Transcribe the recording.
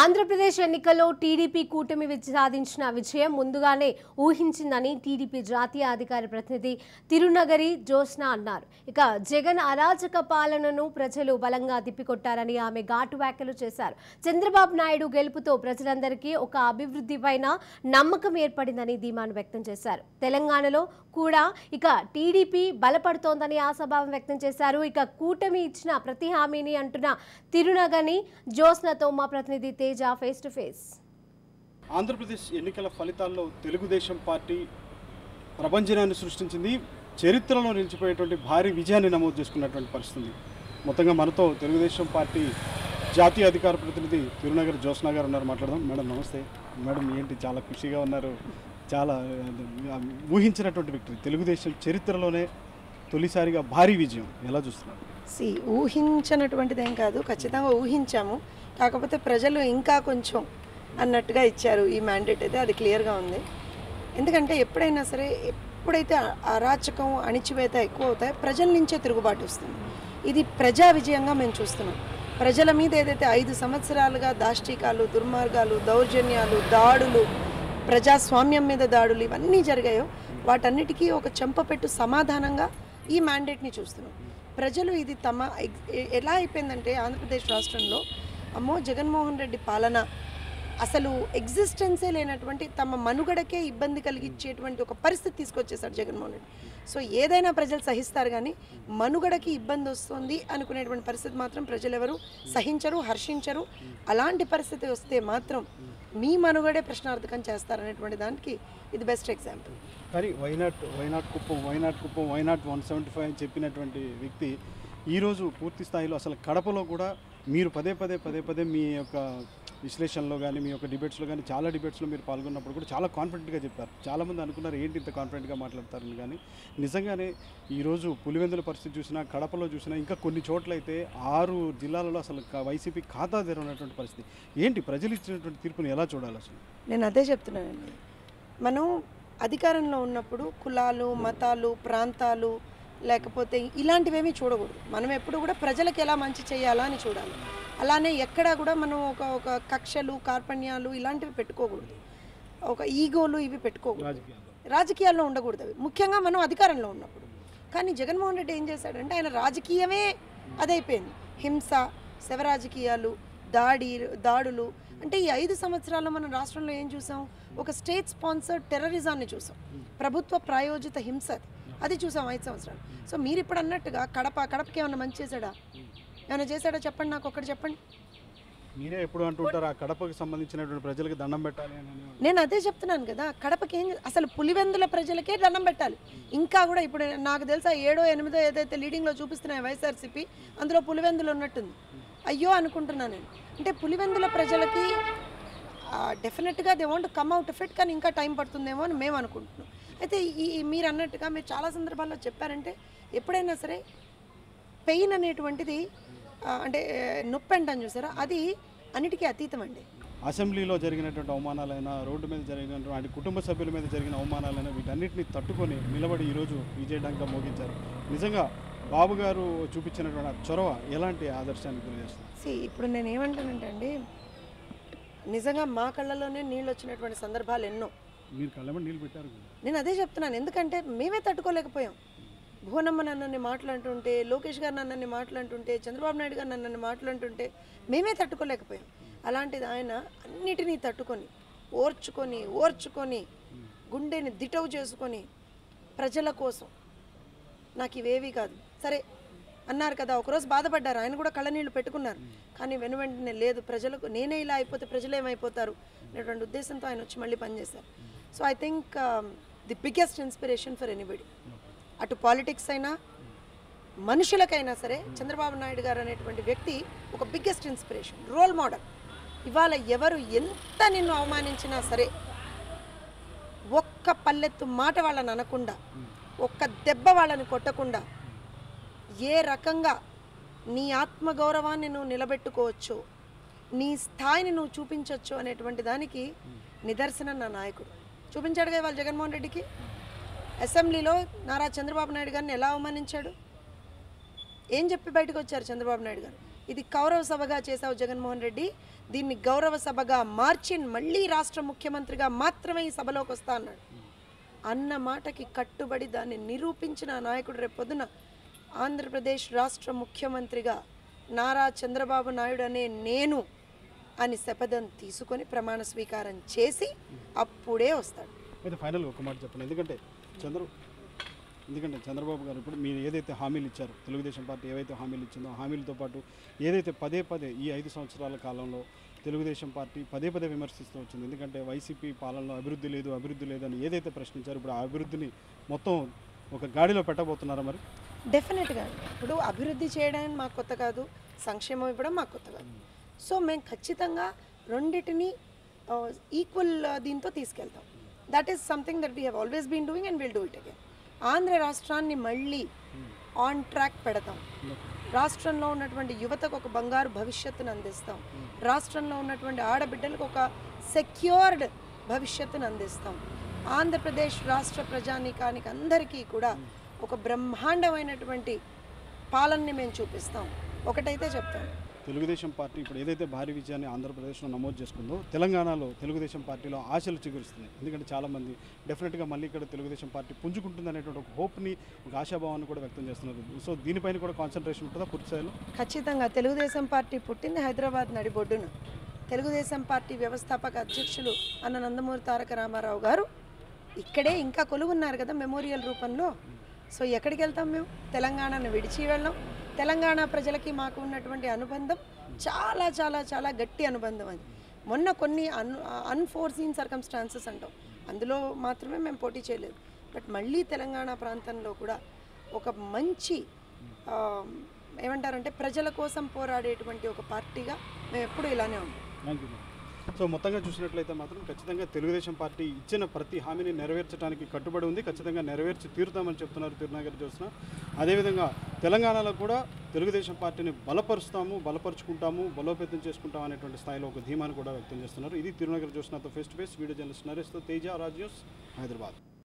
ఆంధ్రప్రదేశ్ ఎన్నికల్లో టీడీపీ కూటమి సాధించిన విజయం ముందుగానే ఊహించిందని టీడీపీ జాతీయ అధికార ప్రతినిధి తిరునగరి జ్యోత్స్న అన్నారు. ఇక జగన్ అరాచక పాలనను ప్రజలు బలంగా తిప్పికొట్టారని ఆమె ఘాటు వ్యాఖ్యలు చేశారు. చంద్రబాబు నాయుడు గెలుపుతో ప్రజలందరికీ ఒక అభివృద్ధి పైన నమ్మకం ఏర్పడిందని ధీమాను వ్యక్తం చేశారు. తెలంగాణలో కూడా ఇక టీడీపీ బలపడుతోందని ఆశాభావం వ్యక్తం చేశారు. ఇక కూటమి ఇచ్చిన ప్రతి హామీని అంటున్న తిరునగరి జ్యోత్స్నతో మా ప్రతినిధి Teja face to face. Andhra Pradesh ఎన్నికల ఫలితాల్లో తెలుగుదేశం పార్టీ ప్రభంజనాన్ని సృష్టించింది. చరిత్రలో నిలిచిపోయేటువంటి భారీ విజయాన్ని నమోదు చేసుకున్నటువంటి పరిస్థితి. మొత్తంగా మనతో తెలుగుదేశం పార్టీ జాతీయ అధికార ప్రతినిధి తిరునగరి జ్యోత్స్న గారు ఉన్నారు. మాట్లాడదాం. మేడం నమస్తే. మేడం ఏంటి చాలా ఖుషిగా ఉన్నారు, చాలా ఊహించినటువంటి విక్టరీ, తెలుగుదేశం చరిత్రలోనే తొలిసారిగా భారీ విజయం ఎలా చూస్తున్నారు? ఊహించినటువంటిది ఏం కాదు, ఖచ్చితంగా ఊహించాము. కాకపోతే ప్రజలు ఇంకా కొంచెం అన్నట్టుగా ఇచ్చారు ఈ మ్యాండేట్ అయితే, అది క్లియర్గా ఉంది. ఎందుకంటే ఎప్పుడైనా సరే, ఎప్పుడైతే అరాచకం అణిచివేత ఎక్కువ అవుతాయో ప్రజల నుంచే తిరుగుబాటు వస్తుంది. ఇది ప్రజా విజయంగా మేము చూస్తున్నాం. ప్రజల మీద ఏదైతే 5 సంవత్సరాలుగా దాష్టికాలు, దుర్మార్గాలు, దౌర్జన్యాలు, దాడులు, ప్రజాస్వామ్యం మీద దాడులు ఇవన్నీ జరిగాయో వాటన్నిటికీ ఒక చెంపపెట్టు సమాధానంగా ఈ మ్యాండేట్ని చూస్తున్నాం. ప్రజలు ఇది ఎలా అయిపోయిందంటే ఆంధ్రప్రదేశ్ రాష్ట్రంలో అమ్మో జగన్మోహన్ రెడ్డి పాలన అసలు ఎగ్జిస్టెన్సే లేనటువంటి, తమ మనుగడకే ఇబ్బంది కలిగించేటువంటి ఒక పరిస్థితి తీసుకొచ్చేసాడు జగన్మోహన్ రెడ్డి. సో ఏదైనా ప్రజలు సహిస్తారు, కానీ మనుగడకి ఇబ్బంది వస్తుంది అనుకునేటువంటి పరిస్థితి మాత్రం ప్రజలు ఎవరు సహించరు, హర్షించరు. అలాంటి పరిస్థితి వస్తే మాత్రం మీ మనుగడే ప్రశ్నార్థకం చేస్తారనేటువంటి దానికి ఇది బెస్ట్ ఎగ్జాంపుల్. కానీ వైనాట్ కుప్పం 175 అని చెప్పినటువంటి వ్యక్తి ఈరోజు పూర్తి స్థాయిలో అసలు కడపలో కూడా మీరు పదే మీ యొక్క విశ్లేషణలో కానీ మీ యొక్క డిబేట్స్లో కానీ చాలా డిబేట్స్లో మీరు పాల్గొన్నప్పుడు కూడా చాలా కాన్ఫిడెంట్గా చెప్పారు. చాలామంది అనుకున్నారు ఏంటి ఇంత కాన్ఫిడెంట్గా మాట్లాడతారని. కానీ నిజంగానే ఈరోజు పులివెందుల పరిస్థితి చూసినా, కడపలో చూసినా, ఇంకా కొన్ని చోట్లయితే 6 జిల్లాలలో అసలు వైసీపీ ఖాతా తెరవనటువంటి పరిస్థితి. ఏంటి ప్రజలు ఇచ్చినటువంటి తీర్పుని ఎలా చూడాలి అసలు? నేను అదే చెప్తున్నానండి. మనం అధికారంలో ఉన్నప్పుడు కులాలు, మతాలు, ప్రాంతాలు లేకపోతే ఇలాంటివేమీ చూడకూడదు. మనం ఎప్పుడు కూడా ప్రజలకు ఎలా మంచి చేయాలా అని చూడాలి. అలానే ఎక్కడా కూడా మనం ఒక కక్షలు, కార్పణ్యాలు ఇలాంటివి పెట్టుకోకూడదు. ఒక ఈగోలు ఇవి పెట్టుకోకూడదు. రాజకీయాల్లో ఉండకూడదు అవి, ముఖ్యంగా మనం అధికారంలో ఉన్నప్పుడు. కానీ జగన్మోహన్ రెడ్డి ఏం చేశాడంటే ఆయన రాజకీయమే అదైపోయింది. హింస, శవరాజకీయాలు, దాడులు. అంటే ఈ 5 సంవత్సరాల్లో మనం రాష్ట్రంలో ఏం చూసాం? ఒక స్టేట్ స్పాన్సర్డ్ టెర్రరిజాన్ని చూసాం, ప్రభుత్వ ప్రాయోజిత హింస అది చూసాం 5 సంవత్సరాలు. సో మీరు ఇప్పుడు అన్నట్టుగా కడపకి ఏమన్నా మంచి చేశాడా? ఏమైనా చేశాడా చెప్పండి, నాకు ఒక్కటి చెప్పండి. మీరే ఎప్పుడు అంటుంటారు ఆ కడపకి సంబంధించినటువంటి ప్రజలకు దండం పెట్టాలి అని. నేను అదే చెప్తున్నాను కదా, కడపకి అసలు పులివెందుల ప్రజలకే దండం పెట్టాలి. ఇంకా కూడా ఇప్పుడు నాకు తెలుసా 7, 8 ఏదైతే లీడింగ్లో చూపిస్తున్నాయో వైఎస్ఆర్సీపీ, అందులో పులివెందులు ఉన్నట్టుంది. అయ్యో అనుకుంటున్నాను నేను. అంటే పులివెందుల ప్రజలకి డెఫినెట్గా they want come out of it, కానీ ఇంకా టైం పడుతుందేమో అని మేము అనుకుంటున్నాం. అయితే మీరు అన్నట్టుగా మీరు చాలా సందర్భాల్లో చెప్పారంటే, ఎప్పుడైనా సరే పెయిన్ అనేటువంటిది అంటే నొప్పి అంటాను చూసారా, అది అన్నిటికీ అతీతం అండి. అసెంబ్లీలో జరిగినటువంటి అవమానాలైనా, రోడ్డు మీద జరిగినటువంటి కుటుంబ సభ్యుల మీద జరిగిన అవమానాలైనా వీటన్నిటిని తట్టుకొని నిలబడి ఈరోజు విజయడంగా మోగించారు. నిజంగా బాబు గారు చూపించినటువంటి చొరవ ఎలాంటి ఆదర్శాన్ని తెలియజేస్తుంది? ఇప్పుడు నేను ఏమంటానంటే అండి, నిజంగా మా కళ్ళలోనే నీళ్ళు వచ్చినటువంటి సందర్భాలు ఎన్నో. మీరు కళ్ళలో నీళ్ళు పెట్టారు. నేను అదే చెప్తున్నాను, ఎందుకంటే మేమే తట్టుకోలేకపోయాం. భువనమ్మ నన్నని మాట్లాడుతుంటే, లోకేష్ గారు నన్నని మాట్లాడుతుంటే, చంద్రబాబు నాయుడు గారు నన్నని మాట్లాడుతుంటే మేమే తట్టుకోలేకపోయాం. అలాంటిది ఆయన అన్నిటినీ తట్టుకొని ఓర్చుకొని గుండెని దిటవు చేసుకొని ప్రజల కోసం, నాకు ఇవేవి కాదు సరే అన్నారు కదా, ఒకరోజు బాధపడ్డారు, ఆయన కూడా కళ్ళనీళ్ళు పెట్టుకున్నారు. కానీ వెంటనే లేదు, ప్రజలకు నేనే ఇలా అయిపోతే ప్రజలు ఏమైపోతారు అనేటువంటి ఉద్దేశంతో ఆయన వచ్చి మళ్ళీ పనిచేశారు. So I think the biggest inspiration for anybody, అటు పాలిటిక్స్ అయినా మనుషులకైనా సరే, చంద్రబాబు నాయుడు గారు అనేటువంటి వ్యక్తి ఒక బిగ్గెస్ట్ ఇన్స్పిరేషన్, రోల్ మోడల్. ఇవాళ ఎవరు ఎంత నిన్ను అవమానించినా సరే ఒక్క పల్లెత్తు మాట వాళ్ళని అనకుండా, ఒక్క దెబ్బ వాళ్ళని కొట్టకుండా, ఏ రకంగా నీ ఆత్మగౌరవాన్ని నువ్వు నిలబెట్టుకోవచ్చు, నీ స్థాయిని నువ్వు చూపించవచ్చు అనేటువంటి దానికి నిదర్శనం నా నాయకుడు. చూపించాడు కదా వాళ్ళు జగన్మోహన్ రెడ్డికి. అసెంబ్లీలో నారా చంద్రబాబు నాయుడు గారిని ఎలా అవమానించాడు, ఏం చెప్పి బయటకు వచ్చారు చంద్రబాబు నాయుడు గారు? ఇది కౌరవ సభగా చేశావు జగన్మోహన్ రెడ్డి, దీన్ని గౌరవ సభగా మార్చి మళ్ళీ రాష్ట్ర ముఖ్యమంత్రిగా మాత్రమే ఈ సభలోకి వస్తా అన్నాడు. అన్న మాటకి కట్టుబడి దాన్ని నిరూపించిన నాయకుడు రేపొద్దున ఆంధ్రప్రదేశ్ రాష్ట్ర ముఖ్యమంత్రిగా నారా చంద్రబాబు నాయుడు అనే నేను అని శపథం తీసుకొని ప్రమాణ స్వీకారం చేసి అప్పుడే వస్తాడు. అయితే ఫైనల్గా ఒక మాట చెప్పండి, ఎందుకంటే చంద్రబాబు గారు ఇప్పుడు మీరు ఏదైతే హామీలు ఇచ్చారో, తెలుగుదేశం పార్టీ ఏవైతే హామీలు ఇచ్చిందో హామీలతో పాటు ఏదైతే పదే ఈ 5 సంవత్సరాల కాలంలో తెలుగుదేశం పార్టీ పదే విమర్శిస్తూ వచ్చింది. ఎందుకంటే వైసీపీ పాలనలో అభివృద్ధి లేదు అని ఏదైతే ప్రశ్నించారో ఇప్పుడు ఆ అభివృద్ధిని మొత్తం ఒక గాడిలో పెట్టబోతున్నారా మరి? డెఫినెట్గా ఇప్పుడు అభివృద్ధి చేయడానికి మాకు కొత్త కాదు, సంక్షేమం ఇవ్వడం మాకు కొత్త కాదు. సో మేము ఖచ్చితంగా రెండింటిని ఈక్వల్ దీంతో తీసుకెళ్తాం. That is something that we have always been doing and will do it again. Andhra రాష్ట్రాన్ని మళ్ళీ ఆన్ ట్రాక్ పెడతాం. రాష్ట్రంలో ఉన్నటువంటి యువతకు ఒక బంగారు భవిష్యత్తును అందిస్తాం. రాష్ట్రంలో ఉన్నటువంటి ఆడబిడ్డలకు ఒక సెక్యూర్డ్ భవిష్యత్తును అందిస్తాం. ఆంధ్రప్రదేశ్ రాష్ట్ర ప్రజానీకానికి అందరికీ కూడా ఒక బ్రహ్మాండమైనటువంటి పాలనని మేము చూపిస్తాం. ఒకటైతే చెప్తాను, తెలుగుదేశం పార్టీ ఇప్పుడు ఏదైతే భారీ విజయాన్ని ఆంధ్రప్రదేశ్లో నమోదు చేసుకుందో తెలంగాణలో తెలుగుదేశం పార్టీలో ఆశలు చిగురుస్తున్నాయి. ఎందుకంటే చాలామంది డెఫినెట్గా మళ్ళీ ఇక్కడ తెలుగుదేశం పార్టీ పుంజుకుంటుంది అనేటువంటి ఒక హోప్ని, ఒక ఆశాభావాన్ని కూడా వ్యక్తం చేస్తున్నారు. సో దీనిపైన కూడా కాన్సన్ట్రేషన్ ఉంటుందా పూర్తి స్థాయిలో? ఖచ్చితంగా. తెలుగుదేశం పార్టీ పుట్టింది హైదరాబాద్ నడిబొడ్డున. తెలుగుదేశం పార్టీ వ్యవస్థాపక అధ్యక్షులు అన్న నందమూరి తారక రామారావు గారు ఇక్కడే ఇంకా కొలువున్నారు కదా మెమోరియల్ రూపంలో. సో ఎక్కడికి వెళ్తాం మేము? తెలంగాణను విడిచి వెళ్ళాం. తెలంగాణ ప్రజలకి మాకు ఉన్నటువంటి అనుబంధం చాలా చాలా చాలా గట్టి అనుబంధం. అది మొన్న కొన్ని అన్ఫోర్సీన్ సర్కమ్స్టాన్సెస్ అంటాం, అందులో మాత్రమే మేము పోటీ చేయలేదు. బట్ మళ్ళీ తెలంగాణ ప్రాంతంలో కూడా ఒక మంచి ఏమంటారంటే ప్రజల కోసం పోరాడేటువంటి ఒక పార్టీగా మేము ఎప్పుడు ఇలానే ఉంటాం. Thank you. సో మొత్తంగా చూసినట్లయితే మాత్రం ఖచ్చితంగా తెలుగుదేశం పార్టీ ఇచ్చిన ప్రతి హామీని నెరవేర్చడానికి కట్టుబడి ఉంది. ఖచ్చితంగా నెరవేర్చి తీరుతామని చెప్తున్నారు తిరునగర్ జ్యోత్స్న. అదేవిధంగా తెలంగాణలో కూడా తెలుగుదేశం పార్టీని బలపరుచుకుంటాము, బలోపేతం చేసుకుంటాం అనేటువంటి స్థాయిలో ఒక ధీమాను కూడా వ్యక్తం చేస్తున్నారు. ఇది తిరునగర్ జ్యోత్స్నతో face to face video journalist నరేష్తో తేజ, రాజ్ న్యూస్, హైదరాబాద్.